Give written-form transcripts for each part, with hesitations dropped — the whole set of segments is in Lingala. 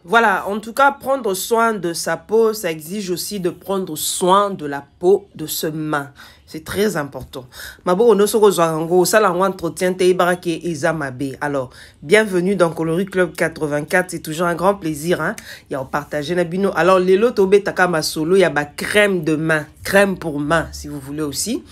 Voilà, en tout cas, prendre soin de sa peau, ça exige aussi de prendre soin de la peau de ses mains. C'est très important. Mabo ono soko zwango sala entretien te ibarake ezamabe. Alors, bienvenue dans Coloris Club 84, c'est toujours un grand plaisir hein. Ya partager na bino. Alors lelo tobe takama solo ya ba crème de main, crème pour main si vous voulez aussi.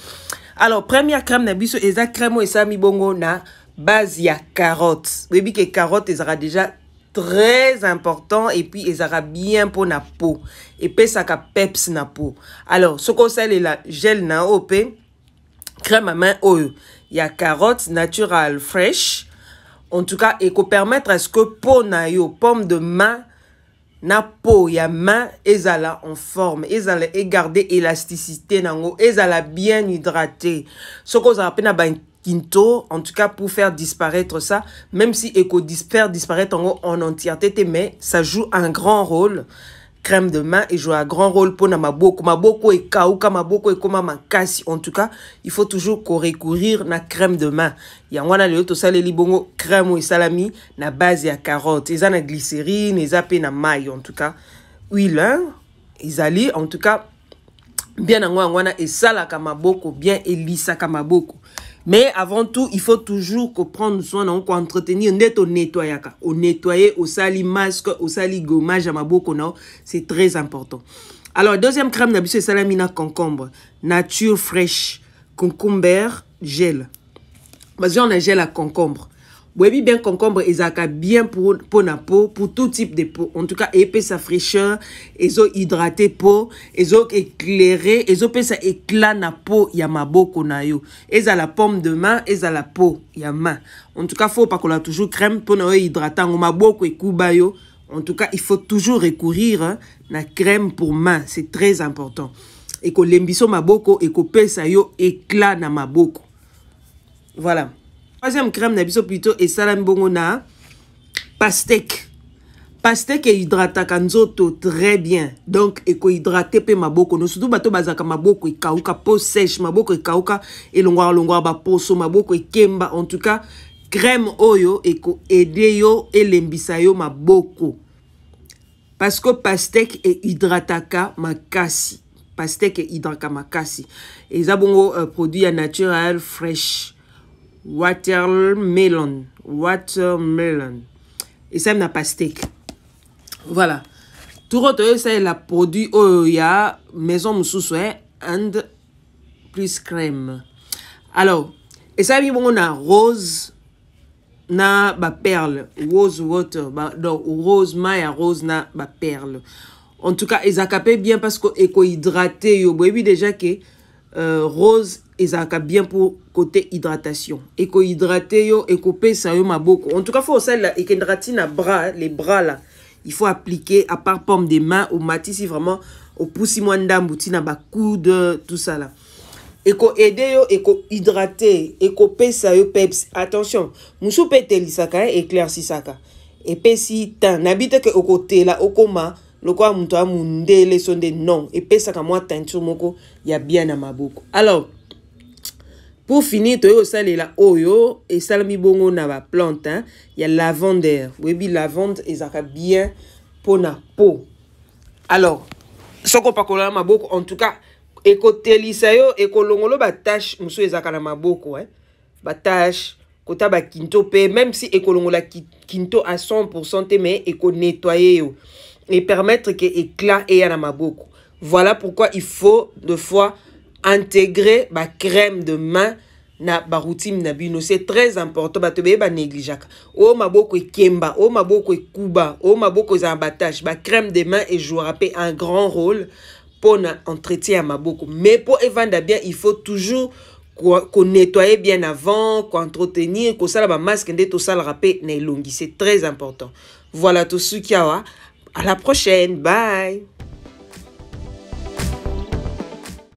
Alors, première crème na biso eza crème esa mi bongo na base ya carotte. Webi que carotte ezara déjà très important et puis ils aura bien pour la peau et puis ça ka peps na peau. Alors ce qu'on sait la gel na op crème à main oil il y a carotte naturelle fraîche en tout cas et qu'on permettre à ce que peau na yo pomme de main na peau ya main ezala en forme ezala et garder élasticité nango ezala bien hydraté ce qu'on appelle na Quinto, en tout cas pour faire disparaître ça, même si faire disparaître en entièreté, mais ça joue un grand rôle. Crème de main et joue un grand rôle pour maboko. Maboko et kauka, maboko et koma makasi. En tout cas, il faut toujours recourir na crème de main. Il y a wana le to sale libongo crème ou salami na base ya carotte. Ils na glycérine, ils appellent na maille en tout cas. Huile, ils allient en tout cas bien wana et salaka maboko bien et lisa maboko. Mais avant tout, il faut toujours prendre soin d'en entretenir net au nettoyer. Au nettoyer, au sali masque, au sali gommage à ma boko, c'est très important. Alors, deuxième crème d'habitude, c'est salamina concombre. Nature fraîche. Concombre gel. Parce qu'on a gel à concombre. Oui, bien concombre, ils ont bien pour la peau, pour tout type de peau. En tout cas, épais sa fraîcheur, ils ont hydraté peau, ils ont éclairé, ils ont fait ça éclat na peau, ya maboko na yo. Ils ont la pomme de main, ils ont la peau, ya main. En tout cas, faut pas qu'on a toujours crème pour na hydratant, maboko et kubayo. En tout cas, il faut toujours recourir hein, na crème pour main, c'est très important. Et qu'on l'embisso maboko et qu'on pèse ça yo éclat na maboko. Voilà. Troisième crème nabiso plutôt et salam bongo na pastèque. Pastèque est hydrata kanzoto très bien. Donc eko hydraté pe maboko no surtout bato bazaka maboko e kauka peau sèche maboko e kauka et longwa ba poso maboko e kemba en tout cas crème oyo eko aider yo et lembisa yo maboko. Parce que pastèque est hydrataka makasi. Pastèque est hydrataka makasi. Et ça bongo produit naturel fraîche. Watermelon. Et ça, n'a pastèque. Voilà. Tout le c'est la produit où il y a maison moussoussoué and plus crème. Alors, et ça, on a rose na ba perle. Rose water. Donc, rose maille rose na ba perle. En tout cas, ils ont bien parce que éco-hydraté. Yo, oui, déjà que rose ils ont bien pour côté hydratation éco-hydraté yo éco-pesa yo maboko en tout cas faut ça la na bras les bras là il faut appliquer à part pomme des mains au matisi vraiment au poussi mwanda mbuti na ba coude tout ça là éco-aider yo éco-hydraté éco-pesa yo peps attention musu petelisaka éclaircisaka et pesi tan nabite que au côté là au coma le quoi muto amundele sonde non et pesa ka moi teinture moko ya bien na maboko. Alors pour finir to yo sale la oyo et salami bongo na ba plante hein il y a lavande webi lavande ezaka bien pour na peau. Alors soko pakola maboko en tout cas ekotelisa yo ekolongolo ba tache muso ezaka na maboko hein ba tache kota ba kinto pe même si ekolongola kinto à 100% mais eko nettoyer yo et permettre que éclat et à maboko. Voilà pourquoi il faut deux fois intégrer ma crème de main na ba routine na bino. C'est très important ba te ba négligaka. O maboko e kemba, o maboko e kuba, o maboko za abattage, ba crème de main et jouera un grand rôle pour entretien à maboko. Mais pour évendre bien, il faut toujours qu'on nettoie bien avant, qu'on entretenir, qu'on sala ba masque ndé to sala rapé na longi. C'est très important. Voilà tout ce qu'il y a. À la prochaine. Bye.